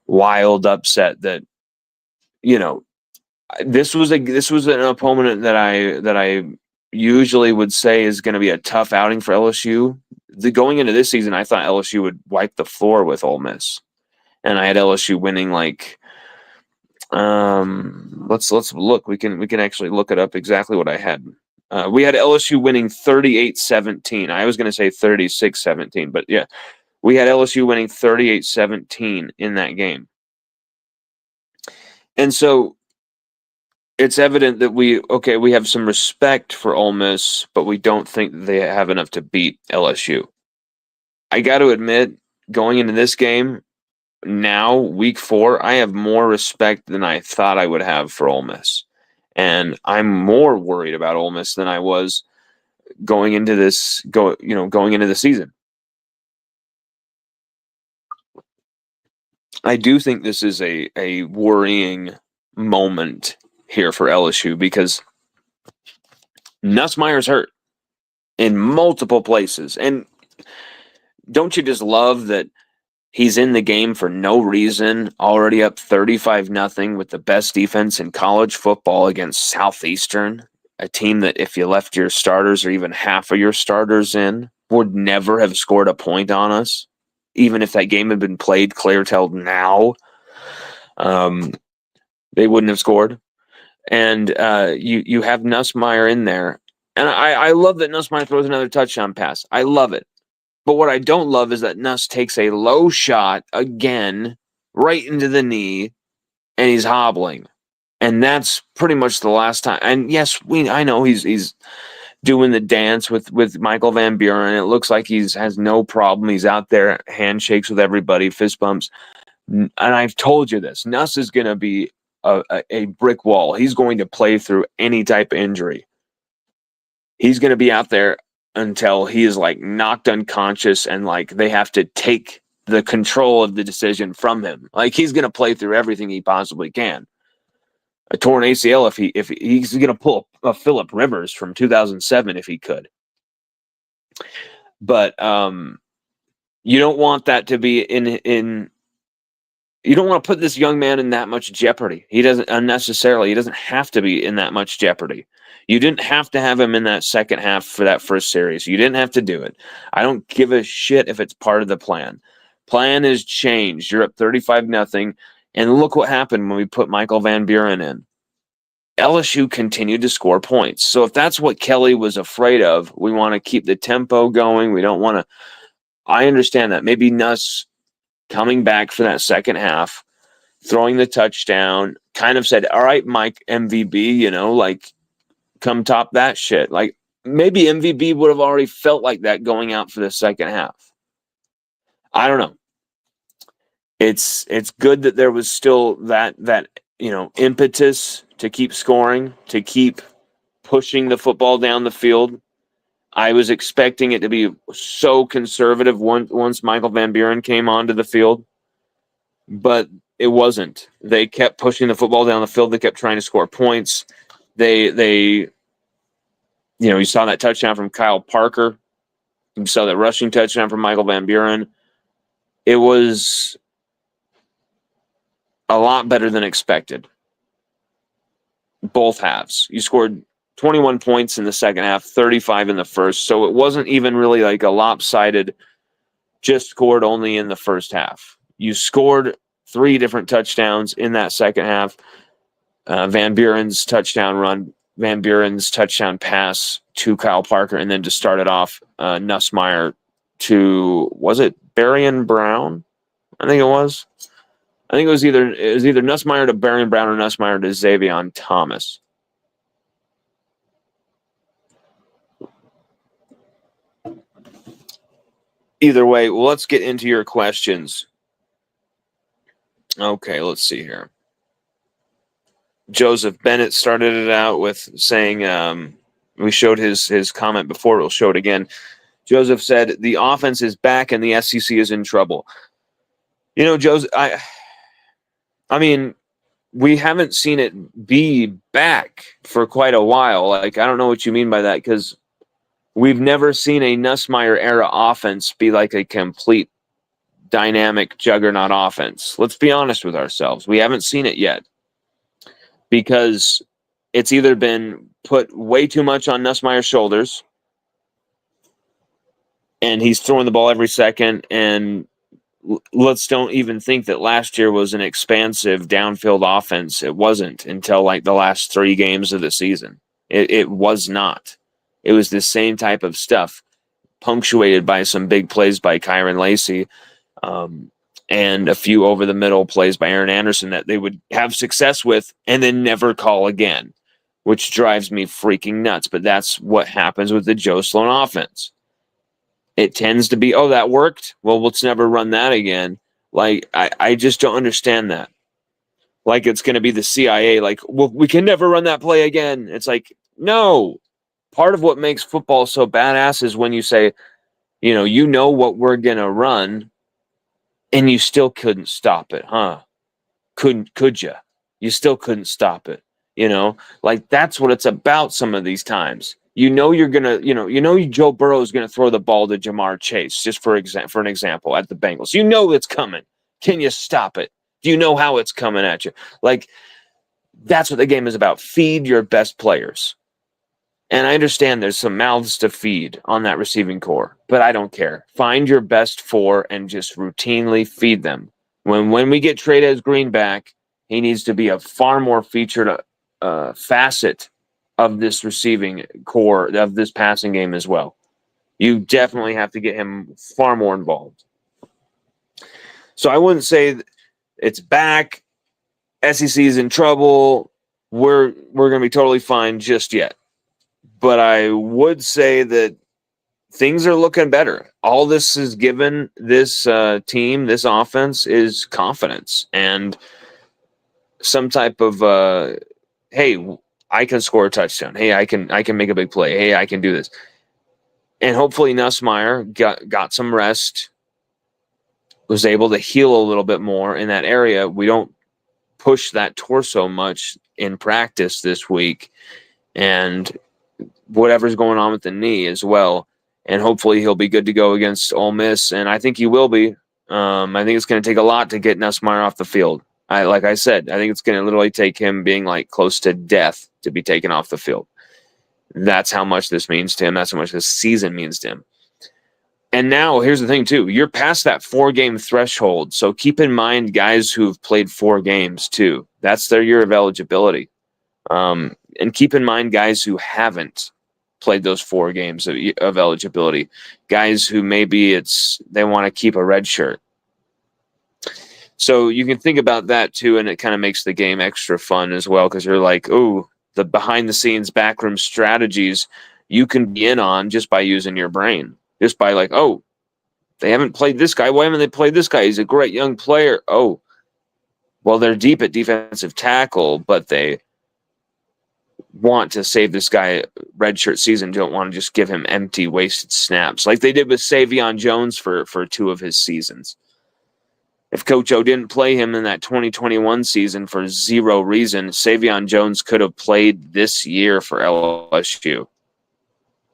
wild upset that, this was an opponent that I usually would say is going to be a tough outing for LSU. Going into this season, I thought LSU would wipe the floor with Ole Miss, and I had LSU winning like. Let's look. We can actually look it up exactly what I had. We had LSU winning 38-17. I was going to say 36-17, but yeah, we had LSU winning 38-17 in that game. And so it's evident that we have some respect for Ole Miss, but we don't think they have enough to beat LSU. I got to admit, going into this game, now, week 4, I have more respect than I thought I would have for Ole Miss. And I'm more worried about Ole Miss than I was going into the season. I do think this is a worrying moment here for LSU because Nussmeier's hurt in multiple places. And don't you just love that he's in the game for no reason, already up 35-0 with the best defense in college football against Southeastern, a team that if you left your starters or even half of your starters in, would never have scored a point on us, even if that game had been played clear till now. They wouldn't have scored. And you have Nussmeier in there. And I love that Nussmeier throws another touchdown pass. I love it. But what I don't love is that Nuss takes a low shot again, right into the knee, and he's hobbling. And that's pretty much the last time. And yes, I know he's doing the dance with Michael Van Buren. It looks like he has no problem. He's out there, handshakes with everybody, fist bumps. And I've told you this. Nuss is going to be a brick wall. He's going to play through any type of injury. He's going to be out there until he is like knocked unconscious and like they have to take the control of the decision from him. Like he's going to play through everything he possibly can. A torn ACL if he's going to pull a Phillip Rivers from 2007 if he could. But you don't want that to be in. You don't want to put this young man in that much jeopardy. He doesn't have to be in that much jeopardy. You didn't have to have him in that second half for that first series. You didn't have to do it. I don't give a shit if it's part of the plan. Plan is changed. You're up 35-0, and look what happened when we put Michael Van Buren in. LSU continued to score points. So if that's what Kelly was afraid of, we want to keep the tempo going. We don't want to. I understand that. Maybe Nuss coming back for that second half, throwing the touchdown, kind of said, all right, Mike, MVB, come top that shit. Like, maybe MVB would have already felt like that going out for the second half. I don't know. It's good that there was still that impetus to keep scoring, to keep pushing the football down the field. I was expecting it to be so conservative once Michael Van Buren came onto the field, but it wasn't. They kept pushing the football down the field. They kept trying to score points. You saw that touchdown from Kyle Parker. You saw that rushing touchdown from Michael Van Buren. It was a lot better than expected. Both halves. You scored 21 points in the second half, 35 in the first. So it wasn't even really like a lopsided, just scored only in the first half. You scored 3 different touchdowns in that second half. Van Buren's touchdown run, Van Buren's touchdown pass to Kyle Parker, and then to start it off, Nussmeier to, was it Berrien Brown? I think it was. I think it was either Nussmeier to Berrien Brown or Nussmeier to Xavion Thomas. Either way, well, let's get into your questions. Okay, let's see here. Joseph Bennett started it out with saying, we showed his comment before, we'll show it again. Joseph said, the offense is back and the SEC is in trouble. Joe's. I mean, we haven't seen it be back for quite a while. Like, I don't know what you mean by that, because we've never seen a Nussmeier era offense be like a complete dynamic juggernaut offense. Let's be honest with ourselves. We haven't seen it yet, because it's either been put way too much on Nussmeier's shoulders, and he's throwing the ball every second, and let's don't even think that last year was an expansive downfield offense. It wasn't until like the last 3 games of the season. It was not. It was the same type of stuff, punctuated by some big plays by Kyron Lacey, and a few over the middle plays by Aaron Anderson that they would have success with and then never call again, which drives me freaking nuts. But that's what happens with the Joe Sloan offense. It tends to be, oh, that worked? Well, let's never run that again. Like, I just don't understand that. Like, it's going to be the CIA. Like, well, we can never run that play again. It's like, no. Part of what makes football so badass is when you say, you know what we're going to run, and you still couldn't stop it, huh? Could you? You still couldn't stop it. Like, that's what it's about some of these times. You're gonna, Joe Burrow is gonna throw the ball to Jamar Chase, just for an example, at the Bengals. You know it's coming. Can you stop it? Do you know how it's coming at you? Like, that's what the game is about. Feed your best players. And I understand there's some mouths to feed on that receiving core, but I don't care. Find your best 4 and just routinely feed them. When we get Trey'Dez Green back, he needs to be a far more featured facet of this receiving core, of this passing game as well. You definitely have to get him far more involved. So I wouldn't say it's back, SEC is in trouble, we're going to be totally fine just yet. But I would say that things are looking better. All this has given this team, this offense, is confidence and some type of, hey, I can score a touchdown. Hey, I can make a big play. Hey, I can do this. And hopefully Nussmeier got some rest, was able to heal a little bit more in that area. We don't push that torso much in practice this week, and whatever's going on with the knee as well. And hopefully he'll be good to go against Ole Miss, and I think he will be. I think it's going to take a lot to get Nussmeier off the field. Like I said, I think it's going to literally take him being like close to death to be taken off the field. That's how much this means to him. That's how much this season means to him. And now, here's the thing, too. You're past that 4-game threshold, so keep in mind guys who've played 4 games, too. That's their year of eligibility. And keep in mind guys who haven't played those 4 games of eligibility. Guys who maybe they want to keep a red shirt. So you can think about that too, and it kind of makes the game extra fun as well, because you're like, oh, the behind-the-scenes backroom strategies you can be in on just by using your brain. Just by like, oh, they haven't played this guy. Why haven't they played this guy? He's a great young player. Oh, well, they're deep at defensive tackle, but they want to save this guy redshirt season, don't want to just give him empty, wasted snaps like they did with Savion Jones for 2 of his seasons. If Coach O didn't play him in that 2021 season for 0 reason, Savion Jones could have played this year for LSU.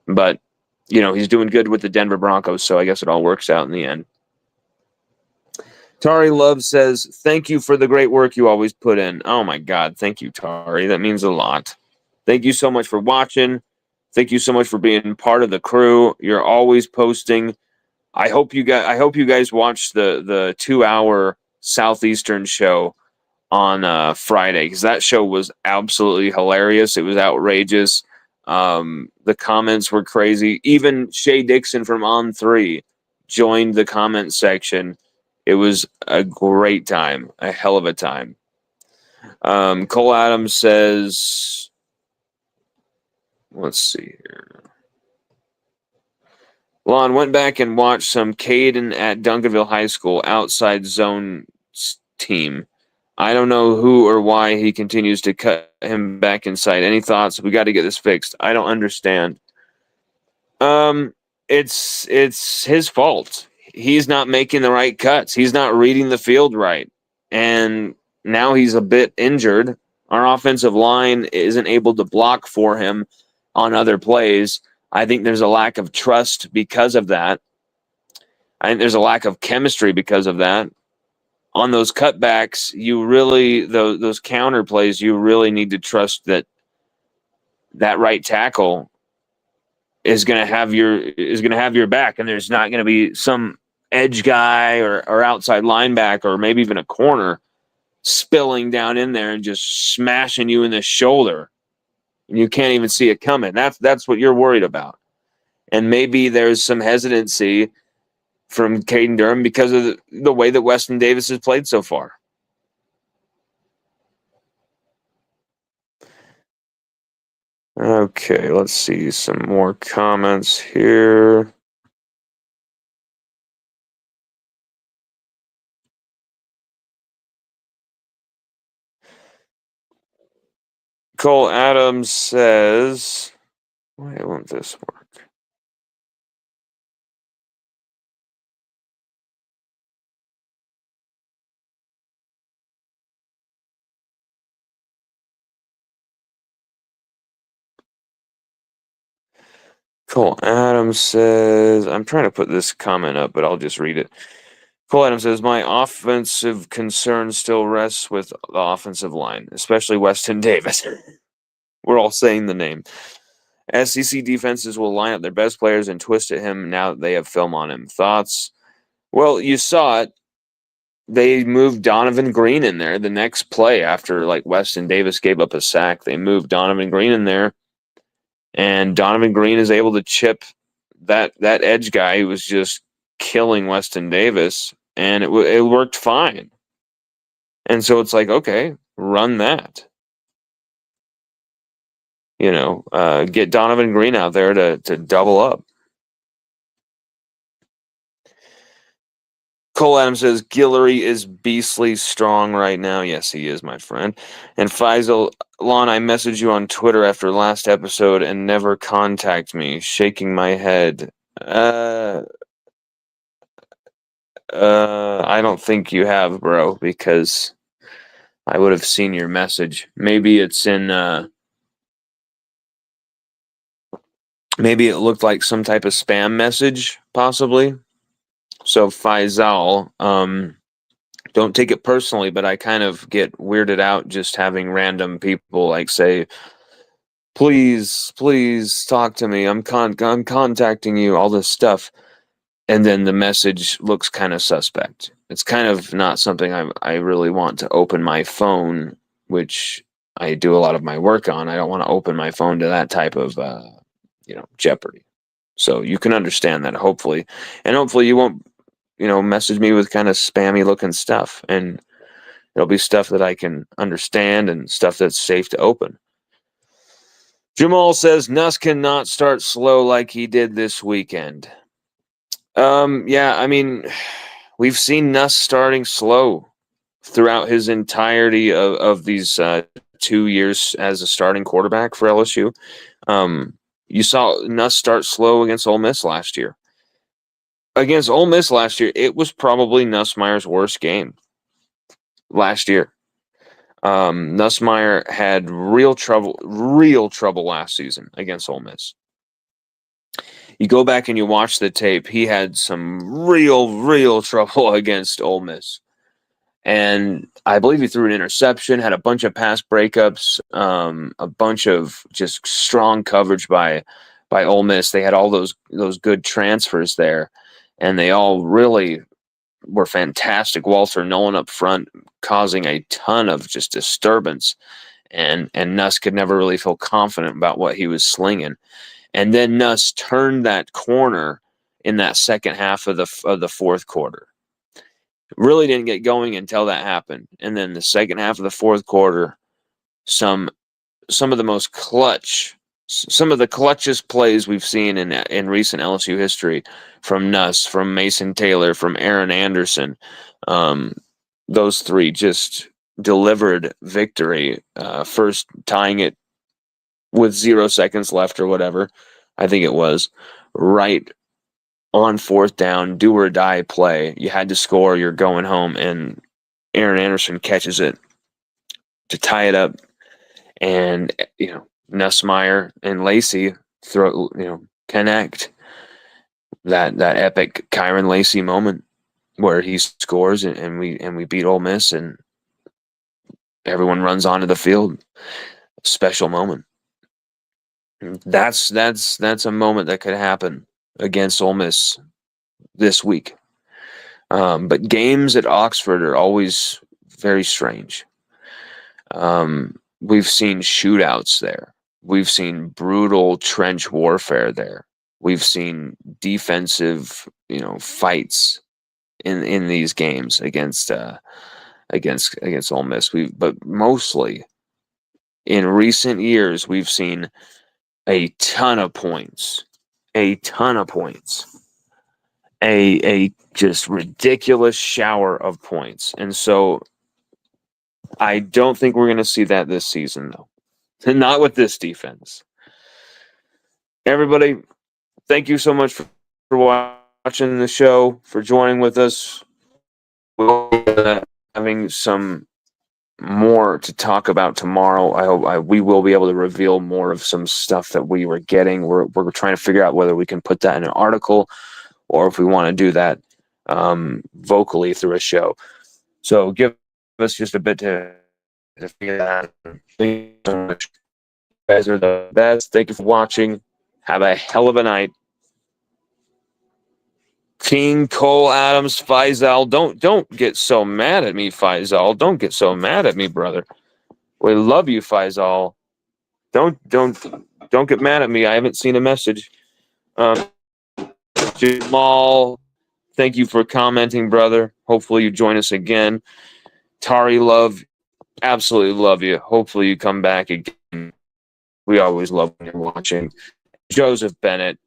But, he's doing good with the Denver Broncos, so I guess it all works out in the end. Tari Love says, thank you for the great work you always put in. Oh, my God. Thank you, Tari. That means a lot. Thank you so much for watching. Thank you so much for being part of the crew. You're always posting. I hope you guys watched the 2-hour Southeastern show on Friday, because that show was absolutely hilarious. It was outrageous. The comments were crazy. Even Shay Dixon from On3 joined the comment section. It was a great time, a hell of a time. Cole Adams says, let's see here. Lon went back and watched some Caden at Duncanville High School outside zone team. I don't know who or why he continues to cut him back inside. Any thoughts? We got to get this fixed. I don't understand. It's his fault. he's not making the right cuts. He's not reading the field right. And now he's a bit injured. Our offensive line isn't able to block for him on other plays. I think there's a lack of trust because of that. I think there's a lack of chemistry because of that. On those cutbacks, you really those counter plays, you really need to trust that right tackle is going to have your back, and there's not going to be some edge guy or outside linebacker or maybe even a corner spilling down in there and just smashing you in the shoulder, and you can't even see it coming. That's what you're worried about. And maybe there's some hesitancy from Caden Durham because of the way that Weston Davis has played so far. Okay, let's see some more comments here. Cole Adams says, why won't this work? Cole Adams says, I'm trying to put this comment up, but I'll just read it. Cole Adams says, my offensive concern still rests with the offensive line, especially Weston Davis. We're all saying the name. SEC defenses will line up their best players and twist at him now that they have film on him. Thoughts? Well, you saw it. They moved Donovan Green in there the next play after Weston Davis gave up a sack. They moved Donovan Green in there, and Donovan Green is able to chip that edge guy who was just killing Weston Davis, and it worked fine. And so it's like, okay, run that. Get Donovan Green out there to double up. Cole Adams says, Guillory is beastly strong right now. Yes, he is, my friend. And Faisal, Lon, I messaged you on Twitter after last episode and never contact me, shaking my head. I don't think you have, bro, because I would have seen your message. Maybe it's in, maybe it looked like some type of spam message, possibly. So Faisal, don't take it personally, but I kind of get weirded out just having random people say, please talk to me. I'm contacting you, all this stuff. And then the message looks kind of suspect. It's kind of not something I really want to open my phone, which I do a lot of my work on. I don't want to open my phone to that type of, jeopardy. So you can understand that, hopefully. And hopefully you won't, message me with kind of spammy looking stuff. And it'll be stuff that I can understand and stuff that's safe to open. Jamal says, Nuss cannot start slow like he did this weekend. Yeah, I mean, we've seen Nuss starting slow throughout his entirety of these 2 years as a starting quarterback for LSU. You saw Nuss start slow against Ole Miss last year. Against Ole Miss last year, it was probably Nussmeier's worst game last year. Nussmeier had real trouble last season against Ole Miss. You go back and you watch the tape, he had some real trouble against Ole Miss. And I believe he threw an interception, had a bunch of pass breakups, a bunch of just strong coverage by Ole Miss. They had all those good transfers there, and they all really were fantastic. Walter Nolan up front causing a ton of just disturbance, and Nuss could never really feel confident about what he was slinging. And then Nuss turned that corner in that second half of the fourth quarter. Really didn't get going until that happened. And then the second half of the fourth quarter, some of the most clutch, some of the clutchest plays we've seen in recent LSU history from Nuss, from Mason Taylor, from Aaron Anderson. Those three just delivered victory. First tying it with 0 seconds left or whatever, I think it was, right on fourth down, do or die play. You had to score. You're going home, and Aaron Anderson catches it to tie it up, and Nussmeier and Lacey connect that epic Kyron Lacey moment where he scores, and we beat Ole Miss, and everyone runs onto the field. Special moment. That's a moment that could happen against Ole Miss this week. But games at Oxford are always very strange. We've seen shootouts there. We've seen brutal trench warfare there. We've seen defensive, fights in these games against Ole Miss. But mostly in recent years, we've seen a ton of points, a just ridiculous shower of points. And so I don't think we're going to see that this season, though. Not with this defense. Everybody, thank you so much for watching the show, for joining with us. We'll be having some more to talk about tomorrow. I hope we will be able to reveal more of some stuff that we were getting. We're trying to figure out whether we can put that in an article or if we want to do that vocally through a show. So give us just a bit to figure that out. Thank you so much. You guys are the best. Thank you for watching. Have a hell of a night. King Cole Adams, Faisal. Don't get so mad at me, Faisal. Don't get so mad at me, brother. We love you, Faisal. Don't get mad at me. I haven't seen a message. Jamal, thank you for commenting, brother. Hopefully you join us again. Tari Love, absolutely love you. Hopefully you come back again. We always love when you're watching. Joseph Bennett,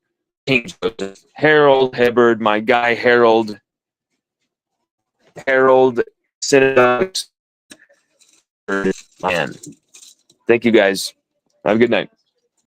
King Joseph, Harold Hibbard, my guy Harold Synagogue. Man, thank you guys. Have a good night.